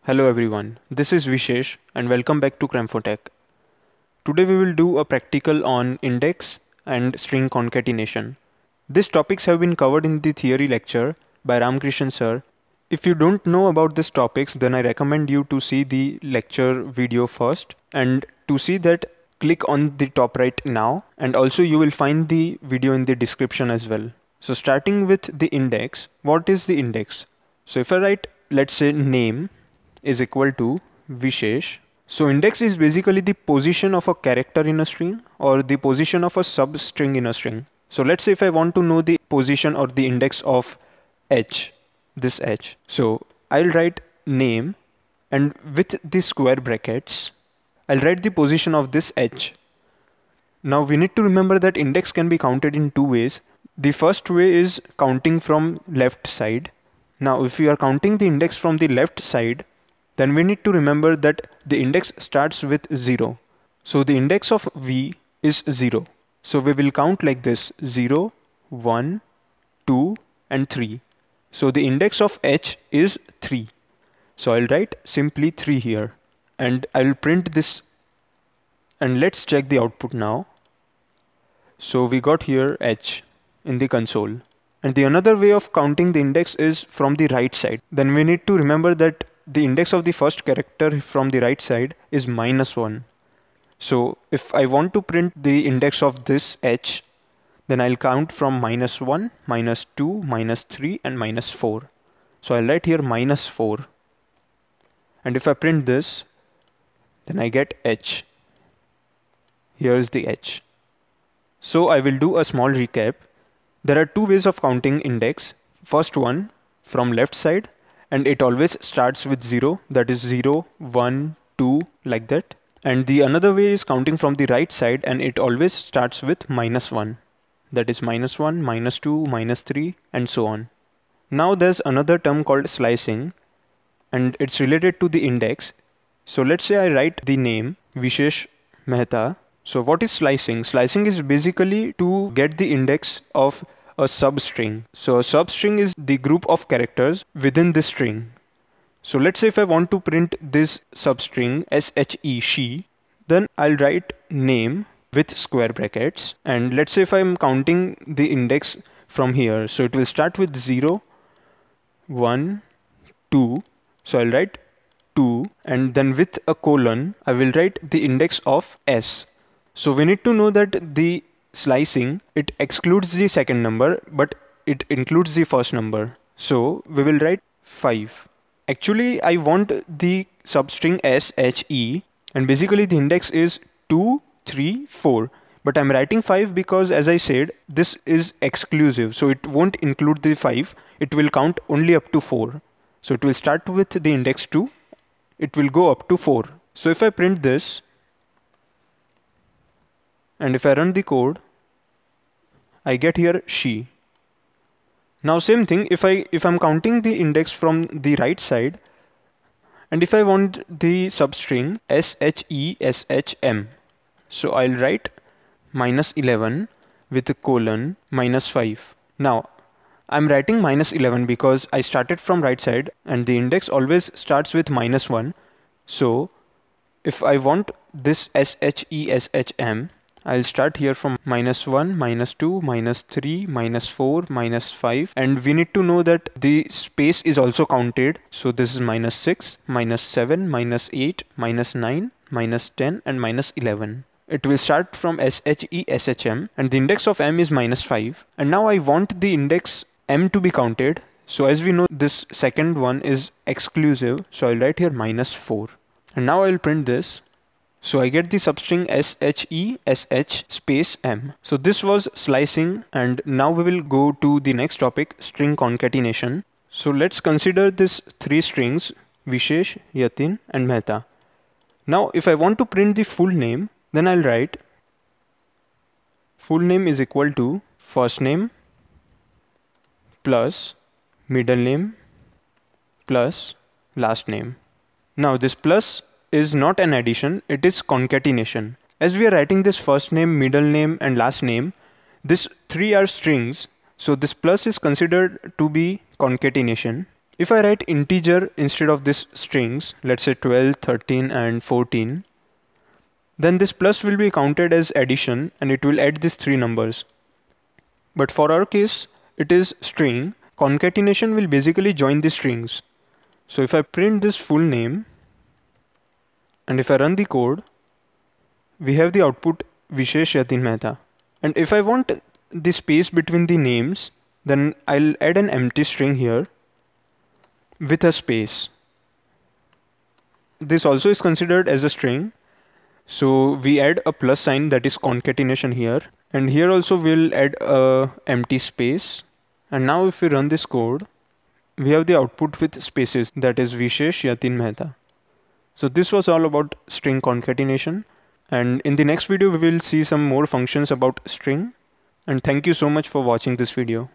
Hello everyone, this is Vishesh and welcome back to KramfoTech. Today we will do a practical on index and string concatenation. These topics have been covered in the theory lecture by Ramkrishnmishra sir. If you don't know about these topics, then I recommend you to see the lecture video first, and to see that click on the top right now, and also you will find the video in the description as well. So starting with the index, what is the index? So if I write, let's say name is equal to Vishesh. So index is basically the position of a character in a string or the position of a substring in a string. So let's say if I want to know the position or the index of h, this h. So I'll write name, and with the square brackets, I'll write the position of this h. Now we need to remember that index can be counted in two ways. The first way is counting from left side. Now if we are counting the index from the left side, then we need to remember that the index starts with 0. So the index of v is 0. So we will count like this: 0, 1, 2 and 3. So the index of h is 3. So I'll write simply 3 here, and I'll print this, and let's check the output now. So we got here h in the console. And the another way of counting the index is from the right side. Then we need to remember that the index of the first character from the right side is -1. So if I want to print the index of this h, then I'll count from -1, -2, -3 and -4. So I'll write here -4. And if I print this, then I get h. Here's the h. So I will do a small recap. There are two ways of counting index. First one, from left side, and it always starts with 0, that is 0, 1, 2, like that. And the another way is counting from the right side, and it always starts with -1, that is -1, -2, -3 and so on. Now there's another term called slicing, and it's related to the index. So let's say I write the name Vishesh Mehta. So what is slicing? Slicing is basically to get the index of a substring. So a substring is the group of characters within this string. So let's say if I want to print this substring she, then I'll write name with square brackets. And let's say if I'm counting the index from here, so it will start with 0, 1, 2. So I'll write 2, and then with a colon, I will write the index of s. So we need to know that the slicing, it excludes the second number, but it includes the first number. So we will write 5. Actually, I want the substring she, and basically the index is 2, 3, 4. But I'm writing 5 because, as I said, this is exclusive. So it won't include the 5. It will count only up to 4. So it will start with the index 2. It will go up to 4. So if I print this, and if I run the code, I get here she. Now same thing, if I'm counting the index from the right side, and if I want the substring shem, so I'll write -11 with a colon -5. Now I'm writing -11 because I started from right side, and the index always starts with -1. So if I want this shem, I'll start here from -1, -2, -3, -4, -5, and we need to know that the space is also counted. So this is -6, -7, -8, -9, -10 and -11. It will start from shem, and the index of m is -5. And now I want the index m to be counted. So as we know, this second one is exclusive, so I'll write here -4. And now I'll print this. So I get the substring shesh space m. So this was slicing, and now we will go to the next topic, string concatenation. So let's consider this 3 strings, Vishesh, Yatin and Mehta. Now if I want to print the full name, then I'll write full name is equal to first name plus middle name plus last name. Now this plus is not an addition, it is concatenation. As we are writing this first name, middle name and last name, these 3 are strings, so this plus is considered to be concatenation. If I write integer instead of this strings, let's say 12, 13 and 14, then this plus will be counted as addition and it will add these three numbers. But for our case, it is string. Concatenation will basically join the strings. So if I print this full name and if I run the code, we have the output Vishesh Mehta. And if I want the space between the names, then I'll add an empty string here with a space. This also is considered as a string. So we add a plus sign, that is concatenation here. And here also we'll add a empty space. And now if we run this code, we have the output with spaces, that is Vishesh Mehta. So this was all about string concatenation. And in the next video, we will see some more functions about string. And thank you so much for watching this video.